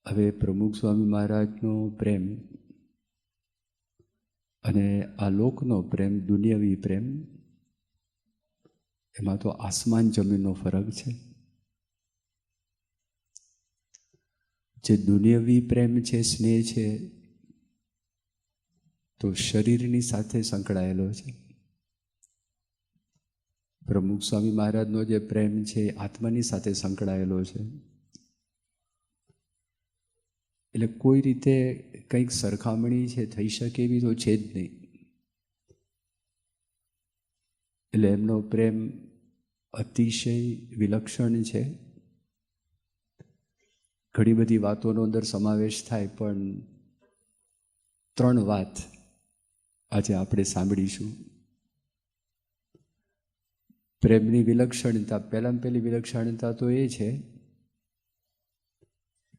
હવે પ્રમુખ સ્વામી મહારાજનો પ્રેમ અને આ લોકનો પ્રેમ, દુનિયાવી પ્રેમ, એમાં તો આસમાન જમીનનો ફરક છે. જે દુનિયાવી પ્રેમ છે, સ્નેહ છે, તો શરીરની સાથે સંકળાયેલો છે. પ્રમુખ સ્વામી મહારાજનો જે પ્રેમ છે આત્માની સાથે સંકળાયેલો છે. એટલે કોઈ રીતે કંઈક સરખામણી છે થઈ શકે એવી તો છે જ નહીં. એટલે એમનો પ્રેમ અતિશય વિલક્ષણ છે. ઘણી બધી વાતોનો અંદર સમાવેશ થાય, પણ 3 વાત આજે આપણે સાંભળીશું. પ્રેમની વિલક્ષણતા, પહેલામાં પહેલી વિલક્ષણતા તો એ છે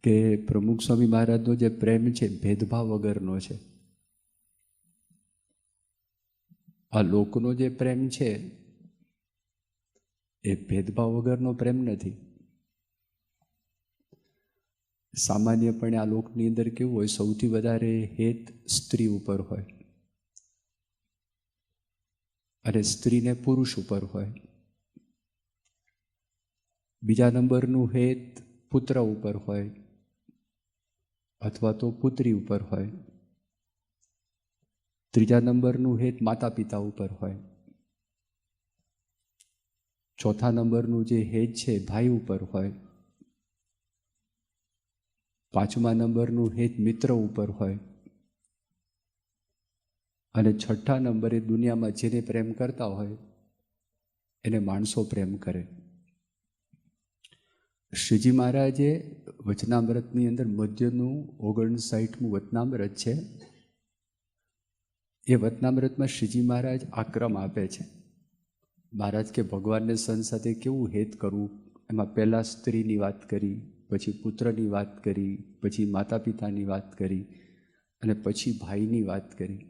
કે પ્રમુખ સ્વામી મહારાજનો જે પ્રેમ છે ભેદભાવ વગરનો છે. આ લોકનો જે પ્રેમ છે એ ભેદભાવ વગરનો પ્રેમ નથી. સામાન્યપણે આ લોકની અંદર કેવું હોય, સૌથી વધારે હેત સ્ત્રી ઉપર હોય અને સ્ત્રીને પુરુષ ઉપર હોય. બીજા નંબરનું હેત પુત્ર ઉપર હોય અથવા તો પુત્રી ઉપર હોય. ત્રીજા નંબરનું હેત માતા પિતા ઉપર હોય. ચોથા નંબરનું જે હેત છે ભાઈ ઉપર હોય. પાંચમા નંબરનું હેત મિત્ર ઉપર હોય. અને છઠ્ઠા નંબરે દુનિયામાં જેને પ્રેમ કરતા હોય એને માણસો પ્રેમ કરે. શ્રીજી મહારાજે વચનામૃતની અંદર મધ્યનું 59મું વચનામૃત છે. એ વચનામૃતમાં શ્રીજી મહારાજ આક્રમ આપે છે. મહારાજ કે ભગવાનને સંત સાથે કેવું હેત કરવું, એમાં પહેલાં સ્ત્રીની વાત કરી, પછી પુત્રની વાત કરી, પછી માતા પિતાની વાત કરી અને પછી ભાઈની વાત કરી.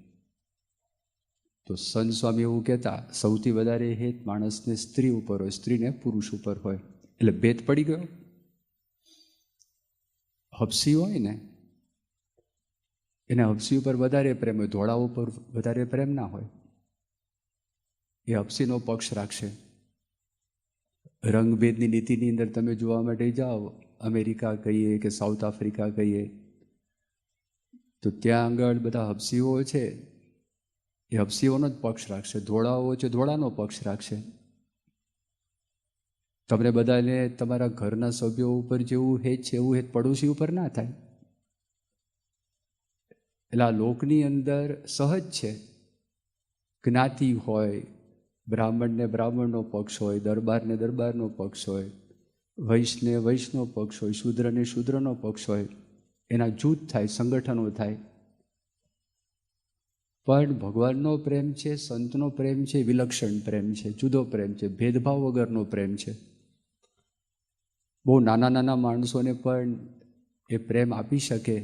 તો સંત સ્વામી એવું કહેતા, સૌથી વધારે હેત માણસને સ્ત્રી ઉપર હોય, સ્ત્રીને પુરુષ ઉપર હોય. એટલે ભેદ પડી ગયો. હપસી હોય ને એને હપસી ઉપર વધારે પ્રેમ હોય, ધોળા ઉપર વધારે પ્રેમ ના હોય. એ હપસીનો પક્ષ રાખશે. રંગભેદની નીતિની અંદર તમે જોવા માટે જાઓ, અમેરિકા કહીએ કે સાઉથ આફ્રિકા કહીએ, તો ત્યાં આગળ બધા હપસીઓ છે એ હપસીઓનો જ પક્ષ રાખશે. ધોળાઓ છે ધોળાનો પક્ષ રાખશે. તમને બધાને તમારા ઘરના સભ્યો ઉપર જેવું હેત છે એવું હેત પડોશી ઉપર ના થાય. એટલે આ લોકની અંદર સહજ છે. જ્ઞાતિ હોય, બ્રાહ્મણને બ્રાહ્મણનો પક્ષ હોય, દરબારને દરબારનો પક્ષ હોય, વૈશ્યને વૈશ્યનો પક્ષ હોય, શૂદ્રને શૂદ્રનો પક્ષ હોય. એના જૂથ થાય, સંગઠનો થાય. પણ ભગવાનનો પ્રેમ છે, સંતનો પ્રેમ છે, વિલક્ષણ પ્રેમ છે, જુદો પ્રેમ છે, ભેદભાવ વગરનો પ્રેમ છે. બહુ નાના નાના માણસોને પણ એ પ્રેમ આપી શકે.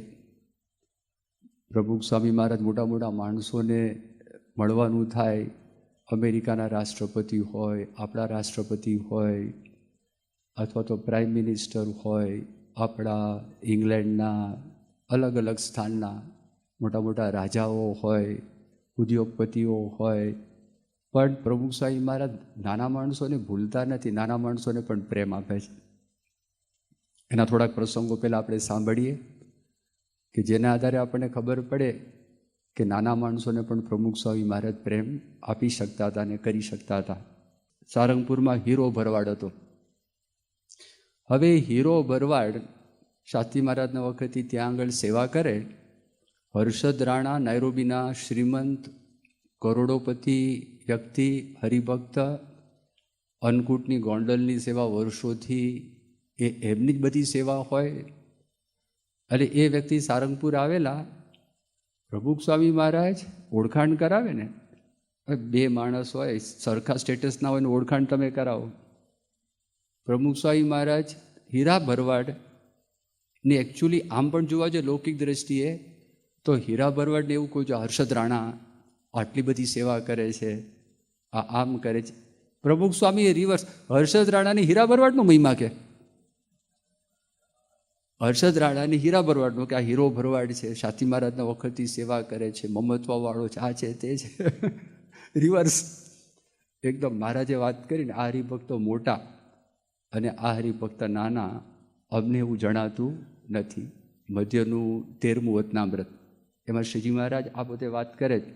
પ્રમુખ સ્વામી મહારાજ મોટા મોટા માણસોને મળવાનું થાય, અમેરિકાના રાષ્ટ્રપતિ હોય, આપણા રાષ્ટ્રપતિ હોય, અથવા તો પ્રાઇમ મિનિસ્ટર હોય, આપણા ઇંગ્લેન્ડના અલગ અલગ સ્થાનના મોટા મોટા રાજાઓ હોય, ઉદ્યોગપતિઓ હોય. પણ પ્રમુખ સ્વામી મહારાજ નાના માણસોને ભૂલતા નથી, નાના માણસોને પણ પ્રેમ આપે છે. એના થોડાક પ્રસંગો પહેલાં આપણે સાંભળીએ કે જેના આધારે આપણને ખબર પડે કે નાના માણસોને પણ પ્રમુખ સ્વામી મહારાજ પ્રેમ આપી શકતા હતા અને કરી શકતા હતા. સારંગપુરમાં હીરો ભરવાડ હતો. હવે હીરો ભરવાડ શાસ્ત્રી મહારાજના વખતે ત્યાં આગળ સેવા કરે. હર્ષદ રાણા નાયરોબીના શ્રીમંત કરોડોપતિ વ્યક્તિ, હરિભક્ત, અન્નકૂટની ગોંડલની સેવા વર્ષોથી એમની જ બધી સેવા હોય. અને એ વ્યક્તિ સારંગપુર આવેલા. પ્રમુખ સ્વામી મહારાજ ઓળખાણ કરાવે ને, બે માણસ હોય સરખા સ્ટેટસના હોય ને ઓળખાણ તમે કરાવો. પ્રમુખ સ્વામી મહારાજ હીરા ભરવાડને એકચ્યુઅલી આમ પણ જોવા જોઈએ લૌકિક દ્રષ્ટિએ તો હીરા ભરવાડને એવું કહું છું, હર્ષદ રાણા આટલી બધી સેવા કરે છે, આ આમ કરે છે. પ્રમુખ સ્વામી એ રિવર્સ, હર્ષદ રાણાને હીરા ભરવાડનો મહિમા કે હર્ષદ રાણાની હીરા ભરવાડનો કે આ હીરો ભરવાડ છે, શાસ્ત્રી મહારાજના વખતથી સેવા કરે છે, મમત્વવાળો છે, આ છે તે છે. રિવર્સ એકદમ. મહારાજે વાત કરીને આ હરિભક્તો મોટા અને આ હરિભક્ત નાના, અમને એવું જણાતું નથી. મધ્યનું 13મું વતનામૃત એમાં શ્રીજી મહારાજ આ પોતે વાત કરે છે.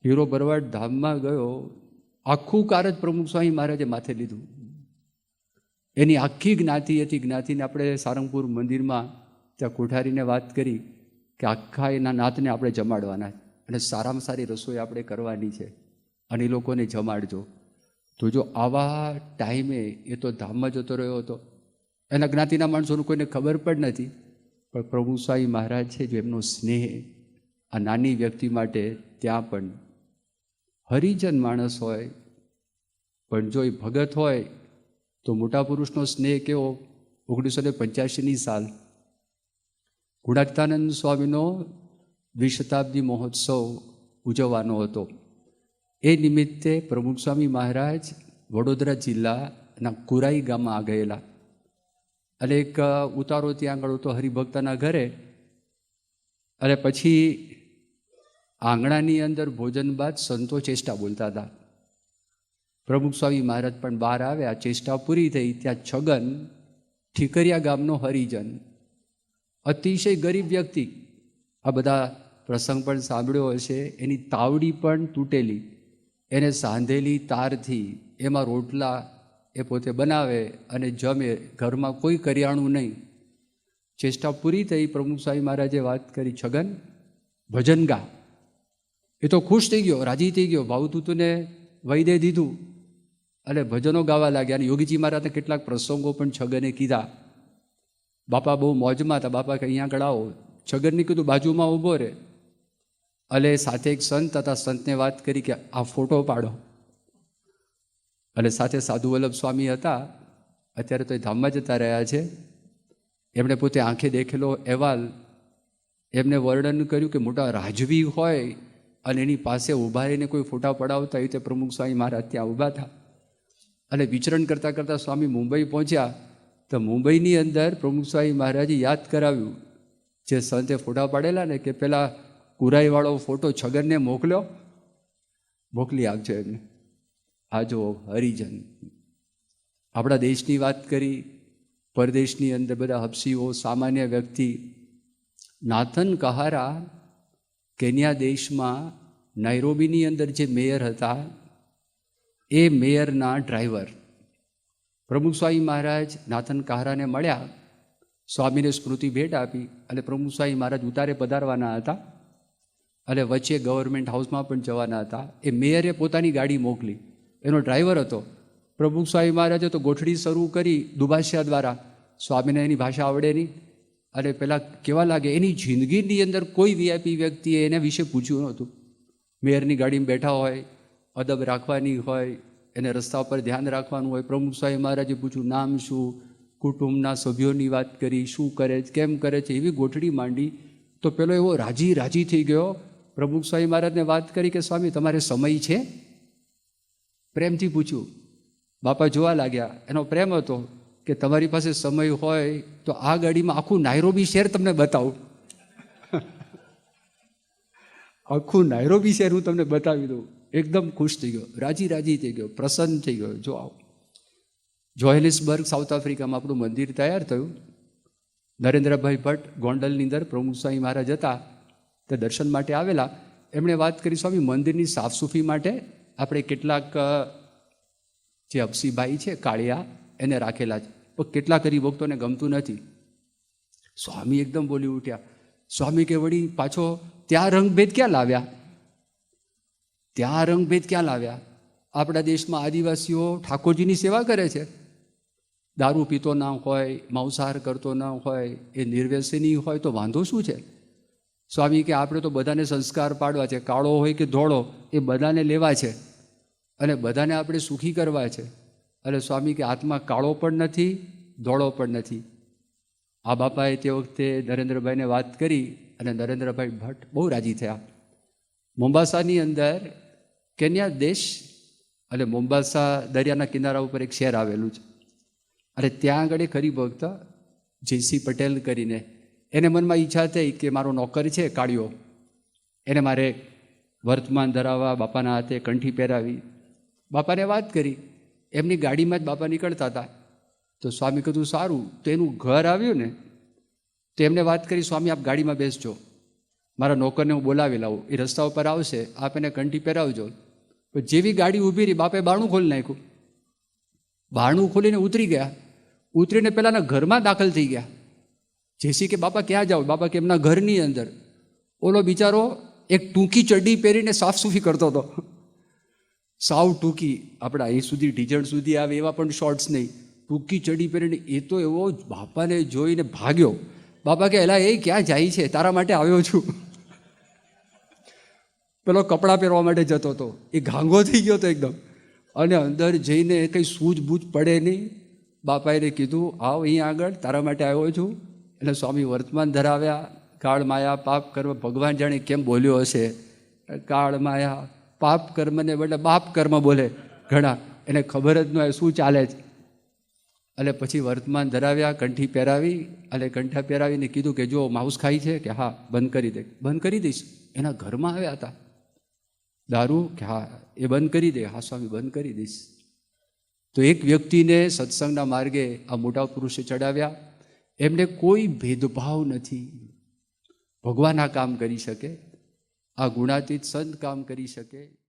હીરો ભરવાડ ધામમાં ગયો, આખું કારજ પ્રમુખ સ્વામી મહારાજે માથે લીધું. એની આખી જ્ઞાતિ હતી. જ્ઞાતિને આપણે સારંગપુર મંદિરમાં ત્યાં કોઠારીને વાત કરી કે આખા એના નાતને આપણે જમાડવાના અને સારામાં સારી રસોઈ આપણે કરવાની છે અને એ લોકોને જમાડજો. તો જો આવા ટાઈમે એ તો ધામમાં જતો રહ્યો હતો, એના જ્ઞાતિના માણસોનું કોઈને ખબર પણ નથી. પણ પ્રભુ સ્વામી મહારાજ છે જો એમનો સ્નેહ આ નાની વ્યક્તિ માટે, ત્યાં પણ હરિજન માણસ હોય પણ જો એ ભગત હોય તો મોટા પુરુષનો સ્નેહ કેવો. 1985ની સાલ ગુણાતીતાનંદ સ્વામીનો દ્વિશતાબ્દી મહોત્સવ ઉજવવાનો હતો. એ નિમિત્તે પ્રમુખ સ્વામી મહારાજ વડોદરા જિલ્લાના કુરાઈ ગામમાં આ ગયેલા અને એક ઉતારો ત્યાં આગળ હતો હરિભક્તના ઘરે. અને પછી આંગણાની અંદર ભોજન બાદ સંતો ચેષ્ટા બોલતા હતા. પ્રમુખ સ્વામી મહારાજ પણ બહાર આવ્યા. ચેષ્ટા પૂરી થઈ ત્યાં છગન ઠીકરિયા ગામનો હરિજન, અતિશય ગરીબ વ્યક્તિ, આ બધા પ્રસંગ પણ સાંભળ્યો હશે. એની તાવડી પણ તૂટેલી, એને સાંધેલી તારથી એમાં રોટલા એ પોતે બનાવે અને જમે. ઘરમાં કોઈ કરિયાણું નહીં. ચેષ્ટા પૂરી થઈ. પ્રમુખ સ્વામી મહારાજે વાત કરી, છગન ભજન ગા. એ તો ખુશ થઈ ગયો, રાજી થઈ ગયો, ભાવતૂતને વૈદે દીધું અને ભજનો ગાવા લાગ્યા. અને યોગીજી મહારાજને કેટલાક પ્રસંગો પણ છગને કીધા. બાપા બહુ મોજમાં હતા. બાપા કે અહીંયા આગળ આવો. છગનને કીધું બાજુમાં ઊભો રહે. અને સાથે એક સંત હતા. સંતને વાત કરી કે આ ફોટો પાડો. અને સાથે સાધુ વલ્લભ સ્વામી હતા, અત્યારે તો એ ધામમાં જતા રહ્યા છે. એમણે પોતે આંખે દેખેલો અહેવાલ એમને વર્ણન કર્યું કે મોટા રાજવી હોય અને એની પાસે ઊભા રહીને કોઈ ફોટા પડાવતા હોય તે પ્રમુખ સ્વામી મહારાજ ત્યાં ઊભા હતા. અને વિચરણ કરતાં કરતાં સ્વામી મુંબઈ પહોંચ્યા. તો મુંબઈની અંદર પ્રમુખ સ્વામી મહારાજે યાદ કરાવ્યું જે સંતે ફોટા પાડેલા ને કે પેલા કુરાઈવાળો ફોટો છગનને મોકલી આપજો એમને. આ જો હરિજન. આપણા દેશની વાત કરી, પરદેશની અંદર બધા હબસીઓ, સામાન્ય વ્યક્તિ. નાથન કહારા કેન્યા દેશમાં નાઇરોબીની અંદર જે મેયર હતા, એ મેયરના ડ્રાઈવર પ્રમુખ સ્વામી મહારાજ નાથન કહારાને મળ્યા, સ્વામીને સ્મૃતિ ભેટ આપી અને પ્રમુખ સ્વામી મહારાજ ઉતારે પધારવાના હતા અને વચ્ચે ગવર્મેન્ટ હાઉસમાં પણ જવાના હતા. એ મેયરે પોતાની ગાડી મોકલી, એનો ડ્રાઈવર હતો. પ્રમુખ સ્વામી મહારાજે તો ગોઠડી શરૂ કરી દુભાષા દ્વારા. સ્વામીને એની ભાષા આવડે નહીં અને પેલા કેવા લાગે. એની જિંદગીની અંદર કોઈ વીઆઈપી વ્યક્તિએ એના વિશે પૂછ્યું નહોતું. મેયરની ગાડીમાં બેઠા હોય, અદબ રાખવાની હોય, એને રસ્તા પર ધ્યાન રાખવાનું હોય. પ્રમુખ સ્વામી મહારાજે પૂછ્યું નામ શું, કુટુંબના સભ્યોની વાત કરી, શું કરે છે, કેમ કરે છે, એવી ગોઠડી માંડી. તો પેલો એવો રાજી થઈ ગયો. પ્રમુખ સ્વામી મહારાજને વાત કરી કે સ્વામી તમારે સમય છે? પ્રેમથી પૂછ્યું. બાપા જોવા લાગ્યા. એનો પ્રેમ હતો કે તમારી પાસે સમય હોય તો આ ગાડીમાં આખું નાઇરોબી શહેર તમને બતાવું. આખું નાઇરોબી શહેર હું તમને બતાવી દઉં. એકદમ ખુશ થઈ ગયો, રાજી થઈ ગયો, પ્રસન્ન થઈ ગયો. જો આવો જોહેનિસબર્ગ સાઉથ આફ્રિકામાં આપણું મંદિર તૈયાર થયું. નરેન્દ્રભાઈ ભટ્ટ ગોંડલની અંદર પ્રમુખ સ્વામી મહારાજ હતા, તે દર્શન માટે આવેલા. એમણે વાત કરી સ્વામી મંદિરની સાફસૂફી માટે આપણે કેટલાક જે અપસીભાઈ છે કાળિયા એને રાખેલા છે, પણ કેટલાક હરિભક્તોને ગમતું નથી. સ્વામી એકદમ બોલી ઉઠ્યા. સ્વામી કે વળી પાછો ત્યાં રંગભેદ ક્યાં લાવ્યા? આપણા દેશમાં આદિવાસીઓ ઠાકોરજીની સેવા કરે છે. દારૂ પીતો ના હોય, માંસાહાર કરતો ના હોય, એ નિર્વ્યસની હોય તો વાંધો શું છે? સ્વામી કે આપણે તો બધાને સંસ્કાર પાડવા છે, કાળો હોય કે ધોળો એ બધાને લેવા છે અને બધાને આપણે સુખી કરવા છે. અને સ્વામી કે આત્મા કાળો પણ નથી, ધોળો પણ નથી. આ બાપાએ તે વખતે નરેન્દ્રભાઈને વાત કરી અને નરેન્દ્રભાઈ ભટ્ટ બહુ રાજી થયા. મોમ્બાસાની અંદર કેન્યા દેશ અને મોમ્બાસા દરિયાના કિનારા ઉપર એક શહેર આવેલું છે અને ત્યાં આગળ એક હરિભક્ત JC પટેલ કરીને. એને મનમાં ઈચ્છા થઈ કે મારો નોકર છે કાળિયો, એને મારે વર્તમાન ધરાવવા, બાપાના હાથે કંઠી પહેરાવી. બાપાને વાત કરી, એમની ગાડીમાં જ બાપા નીકળતા હતા. તો સ્વામી કીધું સારું. તો એનું ઘર આવ્યું ને, તો એમને વાત કરી, સ્વામી આપ ગાડીમાં બેસજો, મારા નોકરને હું બોલાવી લાવું, એ રસ્તા ઉપર આવશે, આપ એને કંઠી પહેરાવજો. તો જેવી ગાડી ઊભી રહી, બાપે બારણું ખોલી નાખ્યું. બારણું ખોલીને ઉતરી ગયા. ઉતરીને પેલાના ઘરમાં દાખલ થઈ ગયા. જેસી કે બાપા ક્યાં જાઓ? બાપા કે એમના ઘરની અંદર. ઓલો બિચારો એક ટૂંકી ચડ્ડી પહેરીને સાફ સૂફી કરતો હતો. સાવ ટૂંકી, આપણા અહીં સુધી ઢીજણ સુધી આવે એવા પણ શોર્ટ્સ નહીં, ટૂંકી ચડ્ડી પહેરીને. એ તો એવો બાપાને જોઈને ભાગ્યો. બાપા કે એલા એ ક્યાં જાય છે? તારા માટે આવ્યો છું. પેલો કપડાં પહેરવા માટે જતો હતો, એ ઘાંગો થઈ ગયો હતો એકદમ. અને અંદર જઈને કંઈ સૂઝબૂઝ પડે નહીં. બાપાએ કીધું આવ અહીં આગળ, તારા માટે આવ્યો છું. એટલે સ્વામી વર્તમાન ધરાવ્યા. કાળ માયા પાપ કર્મ, ભગવાન જાણે કેમ બોલ્યો હશે, કાળ માયા પાપ કર્મને બદલે બાપ કર્મ બોલે ઘણા, એને ખબર જ ન હોય શું ચાલે છે. એટલે પછી વર્તમાન ધરાવ્યા, કંઠી પહેરાવી. એટલે કંઠા પહેરાવીને કીધું કે જો માઉસ ખાઈ છે કે હા, બંધ કરી દે. બંધ કરી દઈશ. એના ઘરમાં આવ્યા હતા દારૂ કે હા એ બંધ કરી દે. હા સ્વામી બંધ કરી દઈશ. તો એક વ્યક્તિને સત્સંગના માર્ગે આ મોટા પુરુષે ચડાવ્યા. એમને કોઈ ભેદભાવ નથી. ભગવાન આ કામ કરી શકે, આ ગુણાતીત સંત કામ કરી શકે.